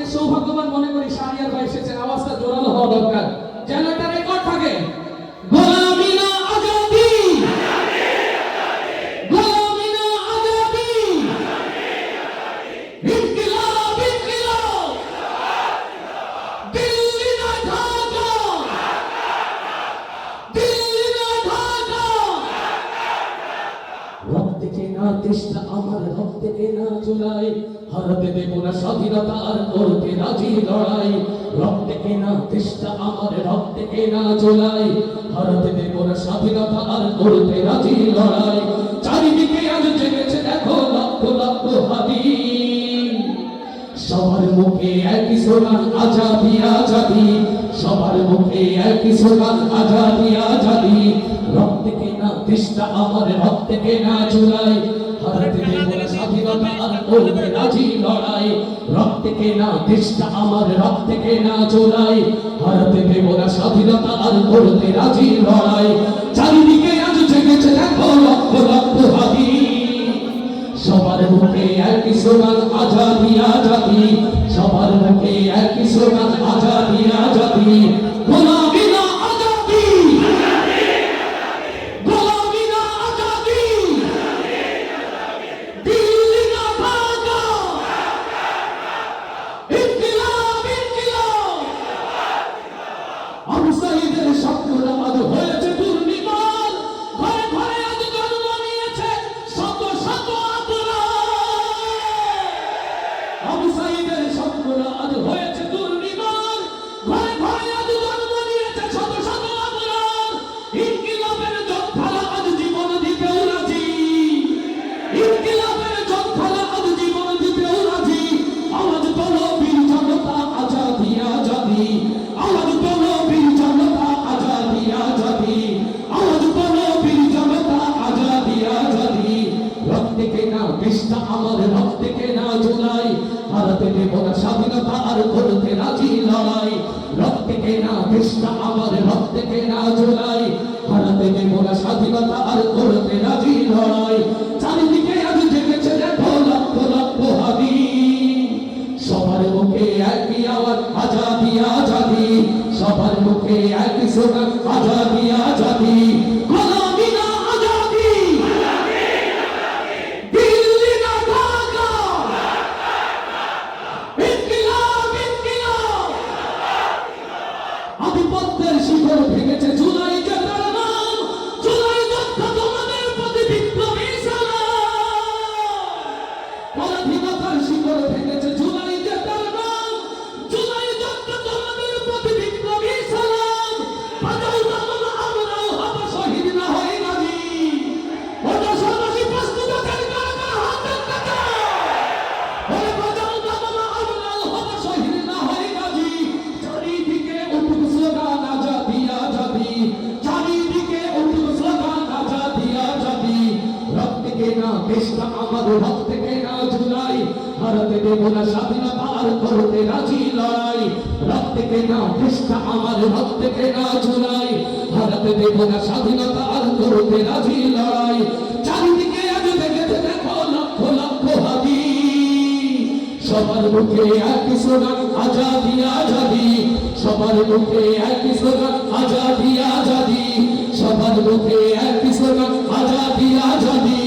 আজকে সৌভাগ্যবান মনে করি শাহরিয়ার ভাই এসেছেন, আওয়াজটা জোরালো হওয়া দরকার যেন এটা রেকর্ড থাকে। গোলামি না আজাদি, গোলামি না আজাদি, ইনকিলাব ইনকিলাব, দিল্লি না ঢাকা, দিল্লি না ঢাকা। রক্তে কেনা দেশটা আমার, রক্তে কেনা চুলাই, হারাতে দেব না স্বাধীনতা আর করতে রাজি লড়াই। রক্তে কেনা দেশটা আমার, রক্তে কেনা চুলাই, হারাতে দেব না স্বাধীনতা আর করতে রাজি লড়াই। চারিদিকে আজ জেগেছে দেখো লক্ষ লক্ষ হাতি, সবার মুখে একই স্লোগান আজাদি আজাদি, সবার মুখে একই স্লোগান আজাদি আজাদি। রক্তে কেনা দেশটা আমার, রক্তে কেনা চুলাই, হারাতে দেব না স্বাধীনতা আর করতে রাজি লড়াই। রক্তে কেনা দেশটা আমার, রক্তে কেনা চুলাই, হারাতে দেব না স্বাধীনতা আর করতে রাজি লড়াই। চারিদিকে আজ জেগেছে দেখো লক্ষ লক্ষ হাতি, সবার মুখে একই স্লোগান আজাদি আজাদি, সবার মুখে একই স্লোগান আজাদি আজাদি। গোলামি না আজাদি, গোলামি না আজাদি, দিল্লি না ঢাকা, ইনকিলাব ইনকিলাব। আবু সাঈদের স্বপ্নরা আজ হয়েছে দুর্নিবার, ঘরে ঘরে আজ জন্ম নিয়েছে শত শত অপরাধ। আবু সাঈদের স্বপ্নরা আজ হয়েছে দুর্নিবার, ঘরে ঘরে আজ জন্ম নিয়েছে শত শত অপরাধ। ইনকিলাবের যোদ্ধারা আজ জীবন দিতেও রাজি, ইনকিলাবের যোদ্ধারা আজ জীবন দিতেও রাজি। আওয়াজ তোলো বীর জনতা আজাদি আজাদি, আওয়াজ তোলো বীর জনতা আজাদি আজাদি, আওয়াজ তোলো বীর জনতা আজাদি আজাদি। রক্তে কেনা দেশটা আমার, রক্তে কেনা চুলাই, হারাতে দেব না স্বাধীনতা আর করতে রাজি লড়াই। রক্তে কেনা দেশটা আমার, রক্তে কেনা চুলাই, হারাতে দেব না স্বাধীনতা আর করতে রাজি লড়াই। চারিদিকে আজ জেগেছে দেখো লক্ষ লক্ষ হাতি, সবার মুখে একই আওয়াজ আজাদি আজাদি, সবার মুখে একই স্লোগান আজাদি আজাদি। গোলামি না আজাদি, দিল্লি না ঢাকা, ইনকিলাব ইনকিলাব। আধিপত্যের শিখর ভেঙেছে জুলাই জেতার নাম, জুলাই যোদ্ধা তোমাদের প্রতি বিপ্লবী সালাম। পরাধীনতার শিখর ভেঙেছে জুলাই জেতার নাম, জুলাই যোদ্ধা তোমাদের প্রতি বিপ্লবী সালাম। বাজাও দামান আমরাও হব শহীদ না হয়ে গাজী, ওটা সর্বশী প্রস্তুত আছেন কারা কারা হাতের কাছে। ওরে বাজাও দামান আমরাও হব শহীদ না হয়ে গাজী। চারিদিকে উঠুক স্লোগান আজাদি আজাদি, চারিদিকে উঠুক স্লোগান আজাদি আজাদি। রক্তে কেনা দেশটা আমার, রক্তে কেনা চুলাই, হারাতে দেব না স্বাধীনতা আর করতে রাজি লড়াই। রক্তে কেনা দেশটা আমার, রক্তে কেনা চুলাই, হারাতে দেব না স্বাধীনতা আর করতে রাজি লড়াই। চারিদিকে আজ দেখেছে দেখো লক্ষ লক্ষ হাতি, সবার মুখে একই স্লোগান আজাদি আজাদি, সবার মুখে একই স্লোগান আজাদি আজাদি, সবার মুখে একই স্লোগান আজাদি আজাদি।